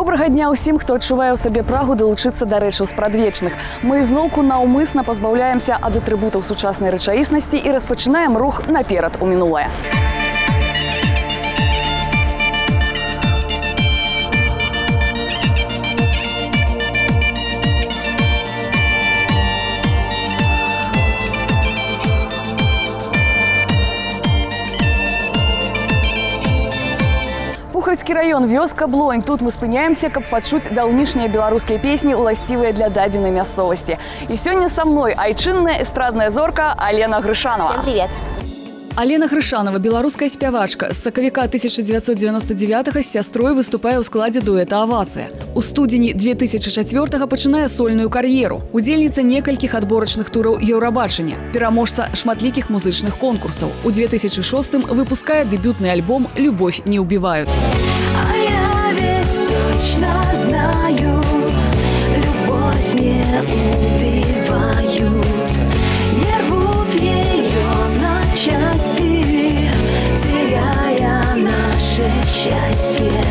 Добрага дня ўсім, хто адчувае ў сабе прагу далучыцца да рэчаў спрадвечных. Мы зноўку наўмысна пазбаўляемся ад атрыбутаў сучаснай рэчаіснасці і распачынаем рух наперад у мінулае. Пухальскі раён, вёска Блонь. Тут мы спыняемся, каб пачуць даўнішнія беларускія песні, уласцівыя для дадзенай мясцовасці. І сёння са мной айчынная эстрадная зорка Алена Грышанова. Всем привет! Алена Грышанова, беларуская спявачка. З сакавіка 1999-го з сястрой выступае ў складзе дуэта «Авацыя». У студзені 2004-го пачынае сольную кар'еру. Удзельніца некалькіх адборачных тураў Еўрабачання, пераможца шматлікіх музычных конкурсаў. У 2006-м выпускае дэбютны альбом «Любовь не убивают». А я ведь точно знаю, любовь не убивают, не рвут ее на части, теряя наше счастье.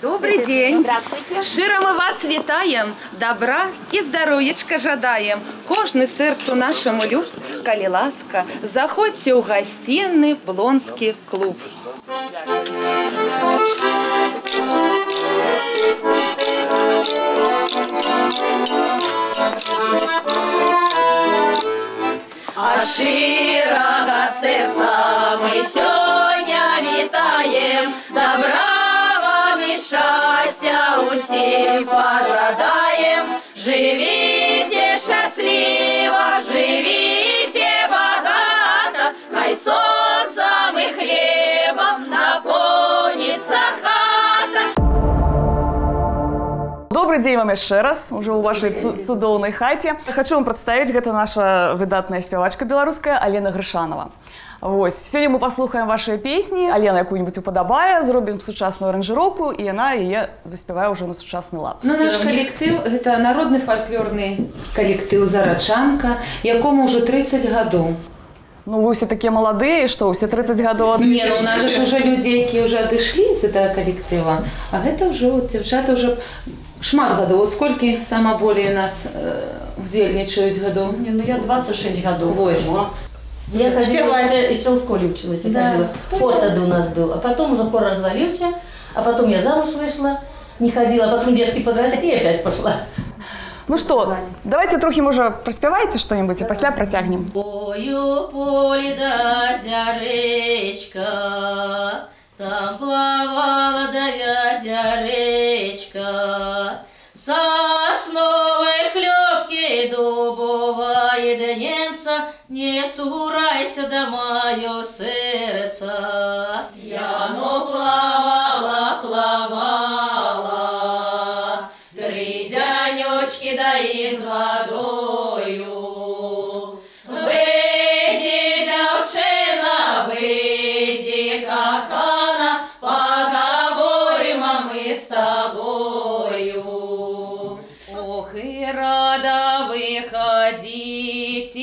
Добрый день! Здравствуйте! Широ мы вас вітаем, добра и здоровьечка жадаем. Кожны сердцу нашему люб, коли ласка, заходьте у гостиный Блонский клуб. А широго сердца мы сегодня витаем, добра вам и счастья усім пожадаем. Живите счастливо, живите богато, хай солнцем и хлебом наполнится хата. Добрый день вам яшчэ раз, уже ў вашай цудоўнай хаце. Хочу вам прадставіць, гэта наша выдатная спявачка беларуская Алена Грышанова. Вось, сёння мы паслухаем вашыя песні, Алена якую-нибудь упадабае, зробім сучасную аранжыроўку, і яна яе заспявае ўжо на сучасны лад. Ну, наш калектыў – гэта народны фальклорны калектыў «Зарачанка», якому ўжо 30 гадоў. Ну, вы все такія маладыя, што ўсе 30 гадоў? Не, ну у нас же ўжо людзі, якія ўжо адышлі з гэтага калектыва, а гэта ўжо, дзяўчаты ўжо шмат гадоў. Вот сколькі сама болей у нас удзельнічаюць гадоў? Не, ну я 26 годов. Вось. Я ходила, еще в школе училась, я ходила. Хор тогда у нас был, а потом уже хор развалился, а потом я замуж вышла, не ходила, а потом детки подросли и опять пошла. Ну что, давайте трохи, може, проспевайте что-нибудь, и после протягнем. Бою поле да речка, там плавала давязя речка, сосновой клёпки дубовая дененца, не цурайся да моё сердце. Яно плавала, плавала, 3 дянёчки да и с водою. Выйди, девчина, выйди, кахана, поговорим мы с тобою. Ох, и рада выходить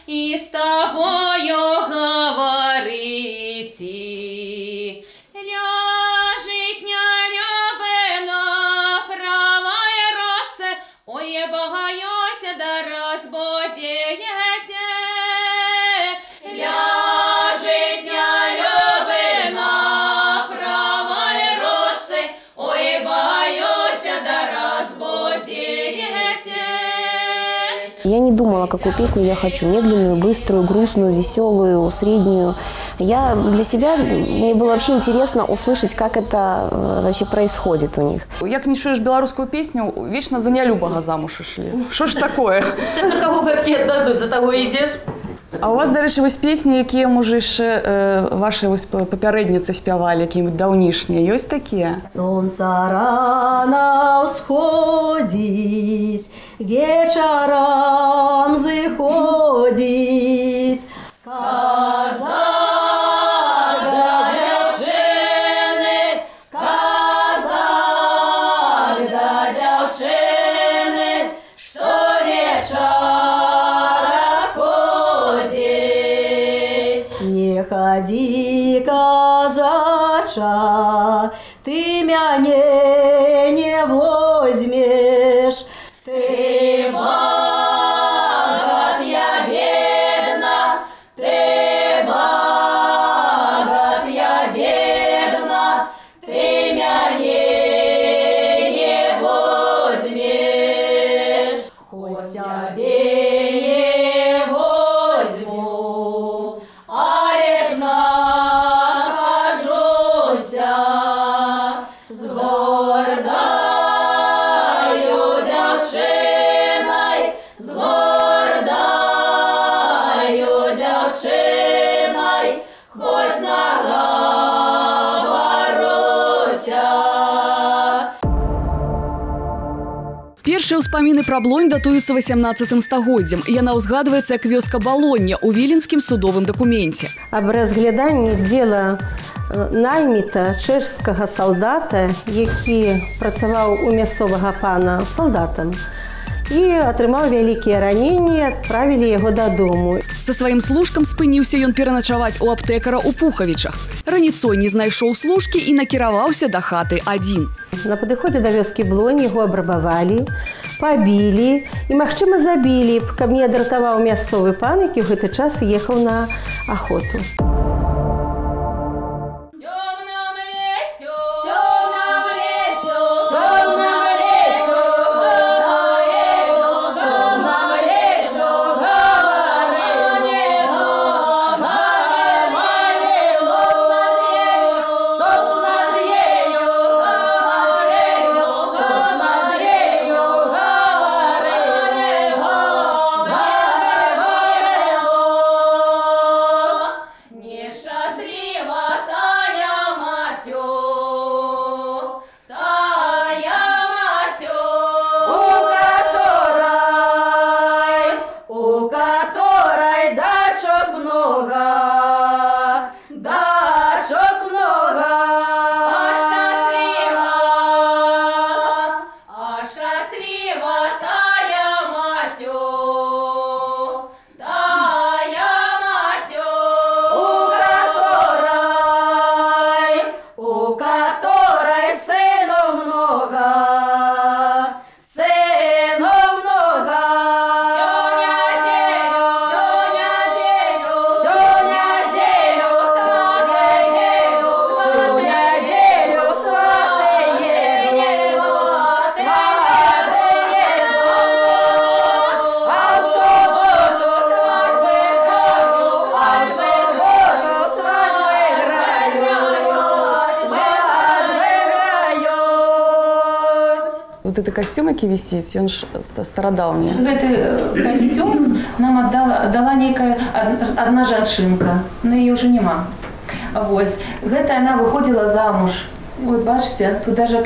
и с тобою говорить. Ляжить не любе на правой руце, ой, боюсь, да разбудите. Ляжить не любе на правой руце, ой, боюсь, да разбудите. Я не думала, какую песню я хочу. Медленную, быструю, грустную, веселую, среднюю. Я для себя, мне было вообще интересно услышать, как это вообще происходит у них. Як не чуешь беларускую песню, вечно за нялюбага замуж ішлі. Що ж такое? За кого бацькі аддадуць, за того і ідзеш. А у вас, дарэчы, вось песні, якія, можа, яшчэ ваши папярэдніцы спявалі, якія-нибудь даўнішнія, ёсць такія? Солнце рано всходить, вечером заходить. Казак да девчины, казак да девчины, что вечера ходит. Не ходи, казача, меня не возьмешь. Ты богат, я бедна, ты богат, я бедна, ты меня не возьмешь. Хоть обеих возьму, а лишь нахожуся с гордою девчиной, с гордою девчиной, хоть наговоруся. Першыя ўспаміны пра Блонь датуюцца 18 стагоддзям. Яна ўзгадваецца як вёска Балоння ў віленскім судовым дакуменце. Аб разгляданні дзела найміта чэшскага салдата, які працаваў у мясцовага пана салдатам і атрымаў вялікія раненні, адправілі яго дадому. Са сваім служкам спыніўся ён пераначаваць у аптэкара ў Пухавічах. Раніцой не знайшоў служкі і накіраваўся да хаты адзін. На падыходзе да вёскі Блонь яго абрабавалі, пабілі і, магчыма, забілі, каб не адратаваў мясцовы пан, які ў гэты час ехаў на ахоту. Вот это костюм, які висіць, ён ж старадаўні. Гэты костюм нам отдала некая одна жанчынка, но ее уже нема. Вось. Гэта она выходила замуж. Вот бачите, тут даже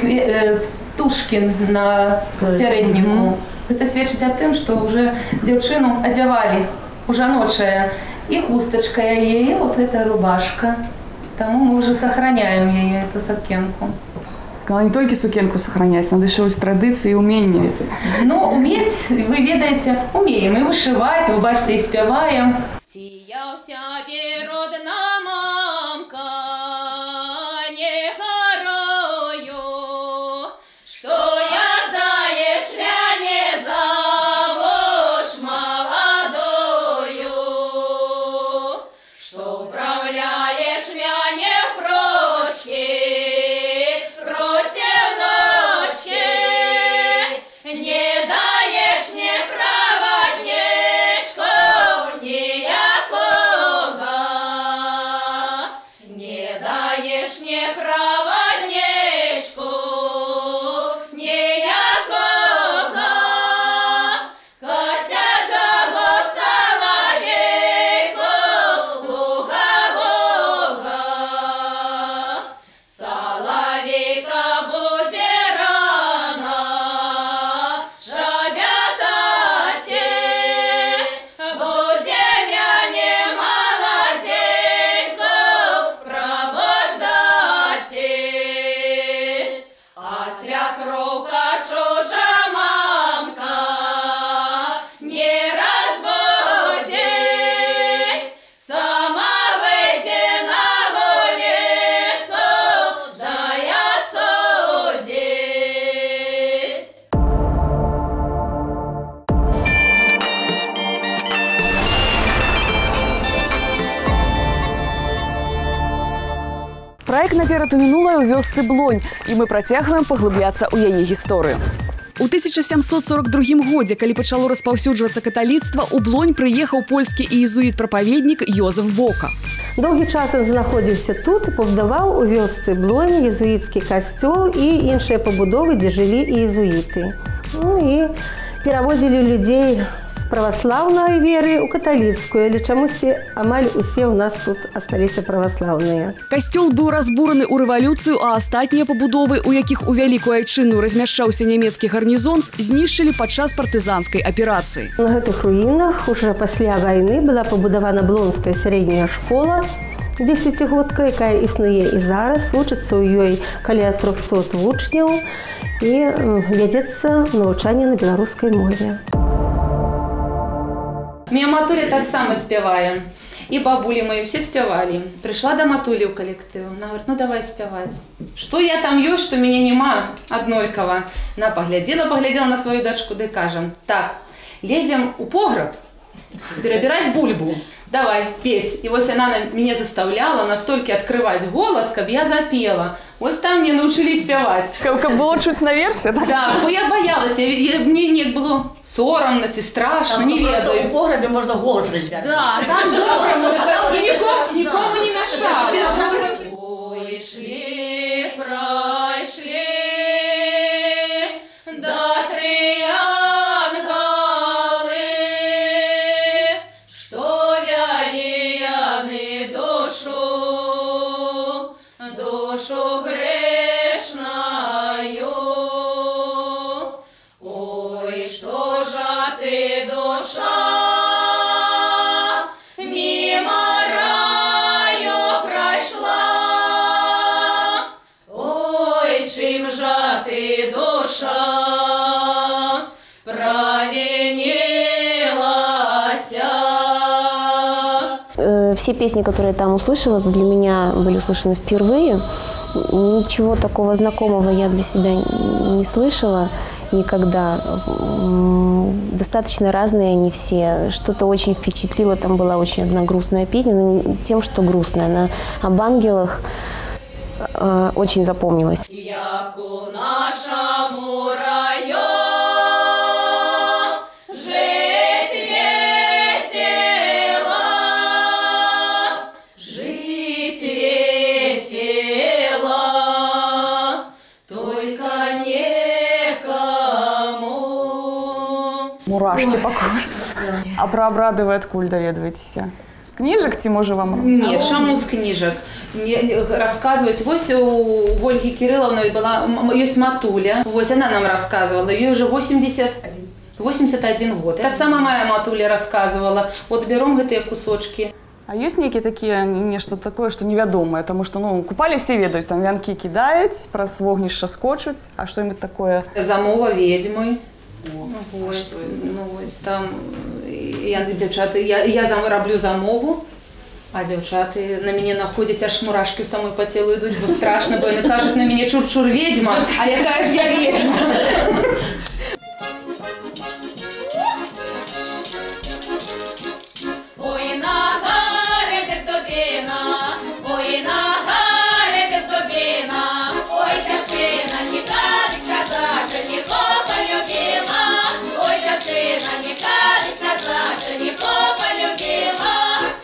Тушкин на пярэдніку. Это сведчыць аб тым, што уже дзяўчыну адзявалі, уже ночая. И хусточка яе, и вот эта рубашка. Тому мы уже сохраняем яе, эту сукенку. Надо не только сукенку сохранять, надо еще традиции и умения. Ну, уметь, вы ведаете, умеем и вышивать, вы бачите, и спеваем. Тиял тебе, родна мамка, не горою, что я даешь ля не замуж молодою, что управляешь мя не прочки. Не 'Ніякого. Крайк наперад у мінулае ў вёсцы Блонь, і мы працягваем паглыбляцца ў яе гісторыю. У 1742 годзе, калі пачало распаўсюджвацца каталіцтва, у Блонь прыехаў польскі іезуіт-прапаведнік Йозеф Бока. Доўгі час ён знаходзіўся тут і пабудаваў у вёсцы Блонь езуіцкі касцёл і іншыя пабудовы, дзе жылі іезуіты. Ну і перавозілі людзей з праваслаўнай веры ў каталіцкую, але чамусьці амаль усе ў нас тут асталіся праваслаўныя. Касцёл быў разбураны ў рэвалюцыю, а астатнія пабудовы, у якіх у вялікую айчынну размяшчаўся нямецкі гарнізон, знішчылі падчас партызанскай аперацыі. На гэтых руінах уже пасля вайны была пабудавана Блонская сярэдняя школа, 10-годка, якая існуе і зараз, вучыцца ў ёй каля 300 вучняў і вядзецца навучанне на беларускай мове. Меня матуля так само спяваем. И бабули мои все спевали. Пришла до матули у коллектива. Она говорит, ну давай спевать. Что я там ёсть, что меня нема однолького. Она поглядела на свою дочку, да и кажем, так, лезем у погреб перебирать бульбу. Давай, петь. И вот она меня заставляла настолько открывать голос, как я запела. Вот там мне научились спевать. Как было чуть наверсе, так? Да, бо я боялась, мне не было соромно, страшно, там не ведаю. В погребе можно голос развязать. Да, там добро, никому не мешало. Ой, шли, прошли, да три ангелы, что вяли яны душу грешною. Ой, что же ты, душа, мимо раю прошла? Ой, чем же ты, душа, провинилась? Все песни, которые я там услышала, для меня были услышаны впервые. Ничего такого знакомого я для себя не слышала никогда. Достаточно разные они все. Что-то очень впечатлило. Там была очень одна грустная песня, но не тем, что грустная. Она об ангелах очень запомнилась. Як у нашому раю жить весело, только некому. Мурашки по коже. А про обрады вы откуль даведваецеся? З кніжак ці можа вам? Нет, чаму з кніжак? Рассказывать. Вось у Ольги Кирилловны была, есть матуля. Вось она нам рассказывала. Ей уже 81 год. Так само моя матуля рассказывала. Вот берем гэтыя кусочки. А ёсць нейкія такія, нешта такое, што невядомае, таму што, ну, купалі все ведаюць, там вянкі кідаюць, праз вогнішча скочуць, а што-нибудь такое? Замова ведьмы. Вось, ну, вось там, дзяўчаты, я раблю замову, а дзяўчаты на мяне находзяць, аж мурашкі ў самой па целу ідуць, бо страшна, бо яны кажуць на мяне чур-чур ведьма, а якая ж я ведьма. Ой, на гаре дертобіна, ой, на гаре дертобіна, ой, дівчина, ні кадить казача, нікого полюбила, ой, дівчина, ні кадить казача, нікого полюбила,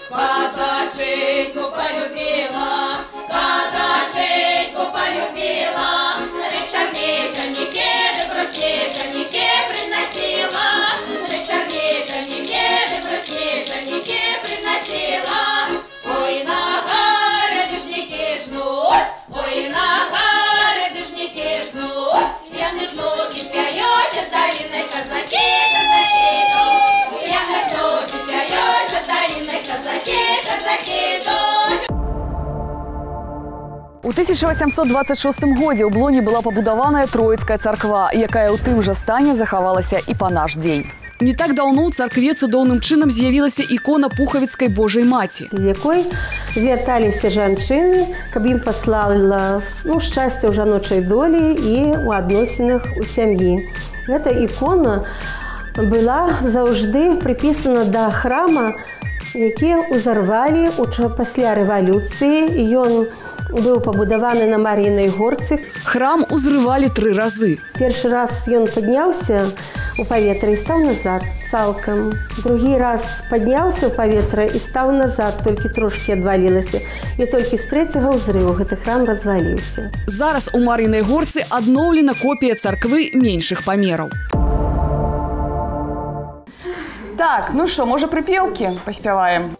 казаченьку полюбила, казаченьку полюбила, речарнича, нікеди простіша, ніке приносила, речарнича, нікеди простіша, ніке приносила. Ой, на гаре дежники жнуть, ой, на гаре дежники жнуть, я не жнут, не спяете, старинной казаки, казаки идут, я не жнут, не спяете, старинной казаки, казаки идут. У 1826 годзе ў Блоні была пабудаваная Троіцкая царква, якая ў тым жа стане захавалася і па наш дзень. Не так даўно ў царкве цудоўным чынам з'явілася ікона Пухавіцкай Божай Маці, з якой звярталіся жанчыны, каб ім паслала шчасце ў жаночай долі і ў адносінах у сям'і. Гэта ікона была заўжды прыпісана да храма, які ўзарвалі пасля рэвалюцыі. Ён быў пабудаваны на Мар'інай горцы. Храм узрывалі 3 разы. Першы раз ён падняўся у паветра і стаў назад цалкам. Другі раз падняўся ў паветра і стаў назад, толькі трошкі адвалілася. І толькі з 3-го ўзрыву гэты храм разваліўся. Зараз у Мар'інай горцы адноўлена копія царквы меншых памераў. Так, ну что, может, припевки поспеваем?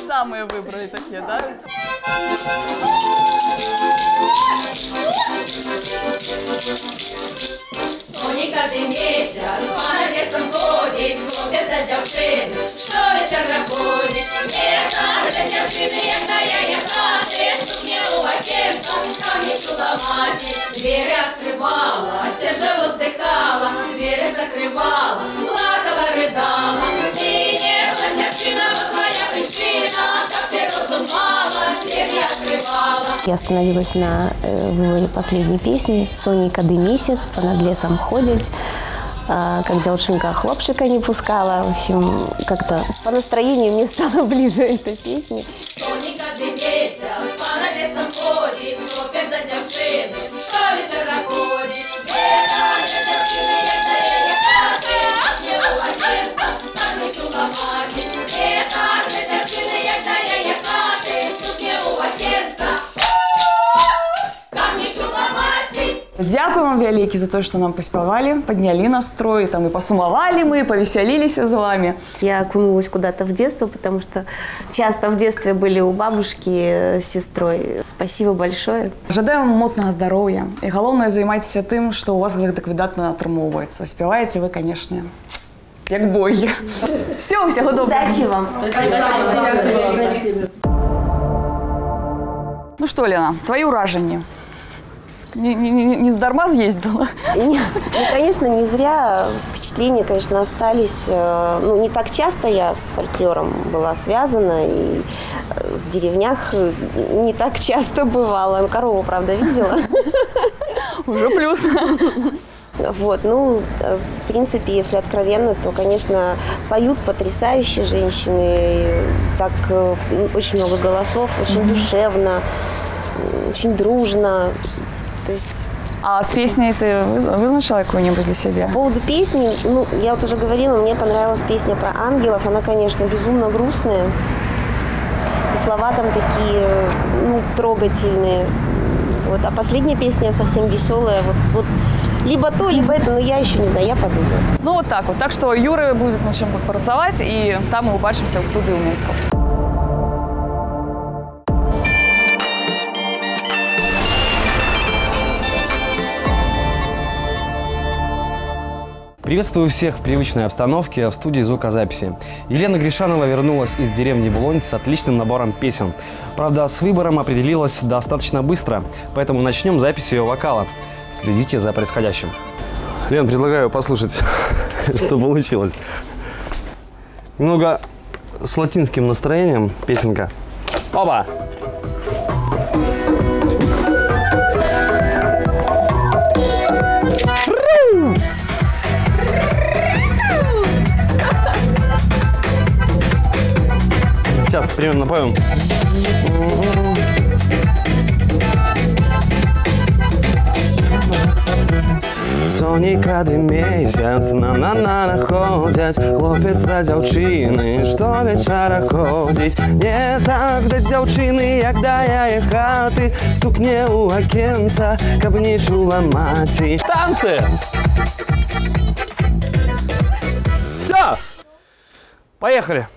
Самые выбрали такие, да? Соника, ты месяц, по навесам ходить, хлопец до девчины, что вечер работает. Это для девчины, когда я ехала, тут мне у окенца, камни чудомати. Двери открывала, тяжело вздыхала, двери закрывала, плакала, рыдала. И нежно девчина, вот моя причина, как ты разумала, дверь не открывала. Я остановилась на выводе последней песни «Соника ды месяц, понад лесом ходить», как девчонка хлопчика не пускала. В общем, как-то по настроению мне стало ближе эта песня. Соника ды месяц, понад лесом ходить, хлопец до девчины, что вечер ходит. Это для девчины, когда я ехала, а мне у окенца, как не чудомати. Это для девчины, когда я ехала, тут мне у окенца. Дякую вам вялікі за то, что нам поспевали, подняли настрой, там и посумовали мы, повеселились с вами. Я окунулась куда-то в детство, потому что часто в детстве были у бабушки с сестрой. Спасибо большое. Жадаем вам моцнага здоровья. И главное, займайтесь тем, что у вас так выдатно атрымоўваецца. Спеваете вы, конечно, як боги. Всего доброго. Удачи вам. Спасибо. Ну что, Лена, твои уражения? Не здарма съездила? Ну, конечно, не зря. Впечатления, конечно, остались. Ну, не так часто я с фольклором была связана, и в деревнях не так часто бывала. Ну, корову, правда, видела. Уже плюс. Вот, ну, в принципе, если откровенно, то, конечно, поют потрясающие женщины, так очень много голосов, очень душевно, очень дружно. То есть... А с песней ты вызначила какую-нибудь для себя? По поводу песни, ну, я вот уже говорила, мне понравилась песня про ангелов. Она, конечно, безумно грустная. И слова там такие, ну, трогательные. Вот. А последняя песня совсем веселая. Вот либо то, либо это, но я еще не знаю, я подумаю. Ну, вот так вот. Так что Юры будет над чем працаваць, и там мы убачимся в студии у Минска. Приветствую всех в привычной обстановке в студии звукозаписи. Елена Гришанова вернулась из деревни Булонь с отличным набором песен. Правда, с выбором определилась достаточно быстро, поэтому начнем запись ее вокала. Следите за происходящим. Лен, предлагаю послушать, что получилось. Немного с латинским настроением песенка. Опа! Сейчас примерно напоем. Сонікады месяц на ходять, хлопець да дзяўчыны, што вечара ходзіць. Не так да дзяўчыны, як да яе хаты, стукне ў акенца, каб не чула маці. Танцы! Все! Поехали!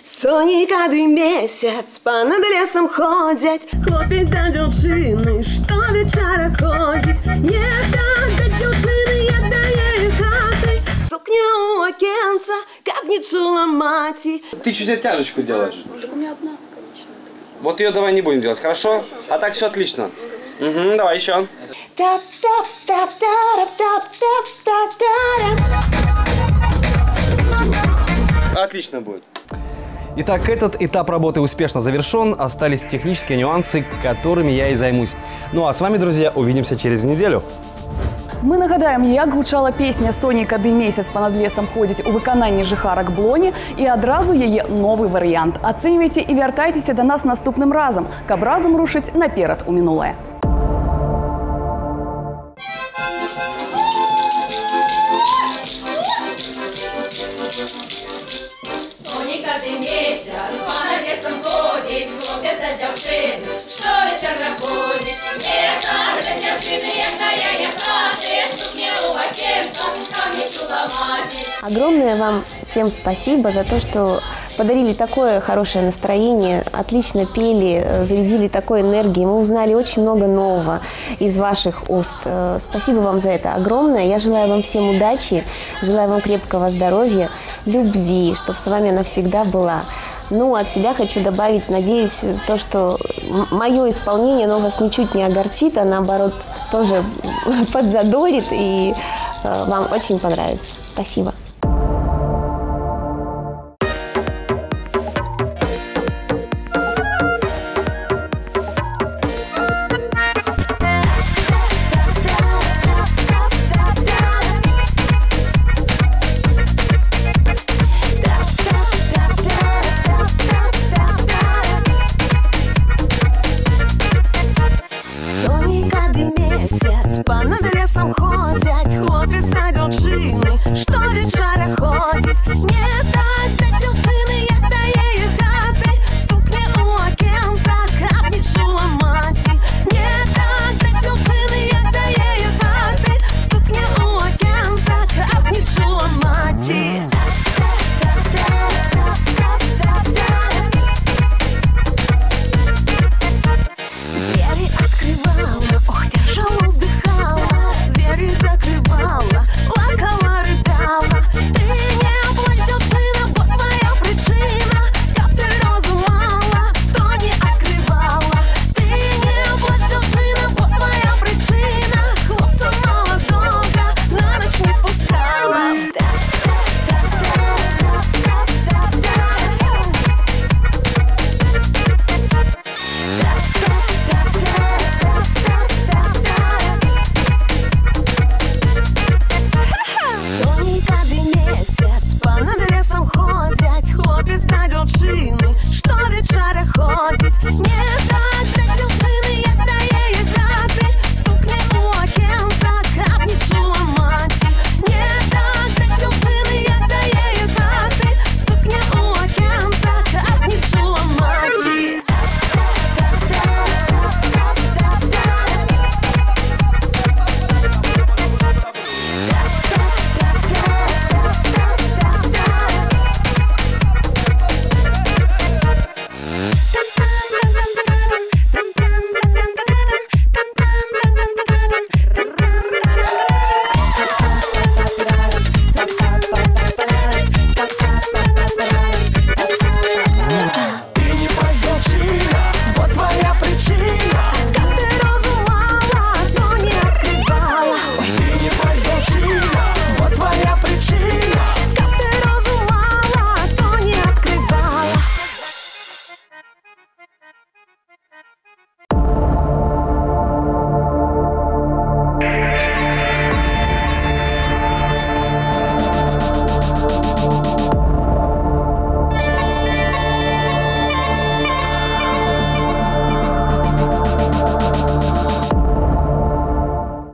Сонікады месяц понад лесом ходять, хлопець да дзяўчыны, што вечара ходзіць. Не так да дзяўчыны, як да яе хаты, стукне ў акенца, каб не чула маці. Ты чуть оттяжечку делаешь. У меня одна, конечно. Вот ее давай не будем делать, хорошо? А так все отлично. Угу, давай еще. Отлично будет. Итак, этот этап работы успешно завершен. Остались технические нюансы, которыми я и займусь. Ну а с вами, друзья, увидимся через неделю. Ми нагадаємо, як гучала пісня «Сонікады месяц понад лесом ходить» у виконанні Жихара Кблоні і одразу її новий варіант. Оцінюйте і вертайтеся до нас наступним разом, каб разом рушить наперед у минуле. Сонікады месяц понад лесом ходить, хлопець да дзяўчыны, што вечара ходить. Не так да дзяўчыны, як да яе хаты, стукне ў акенца, каб не чула маці. Огромное вам всем спасибо за то, что подарили такое хорошее настроение, отлично пели, зарядили такой энергией. Мы узнали очень много нового из ваших уст. Спасибо вам за это огромное. Я желаю вам всем удачи, желаю вам крепкого здоровья, любви, чтобы с вами она всегда была. Ну, от себя хочу добавить, надеюсь, то, что мое исполнение, оно вас ничуть не огорчит, а наоборот тоже подзадорит и вам очень понравится. Спасибо.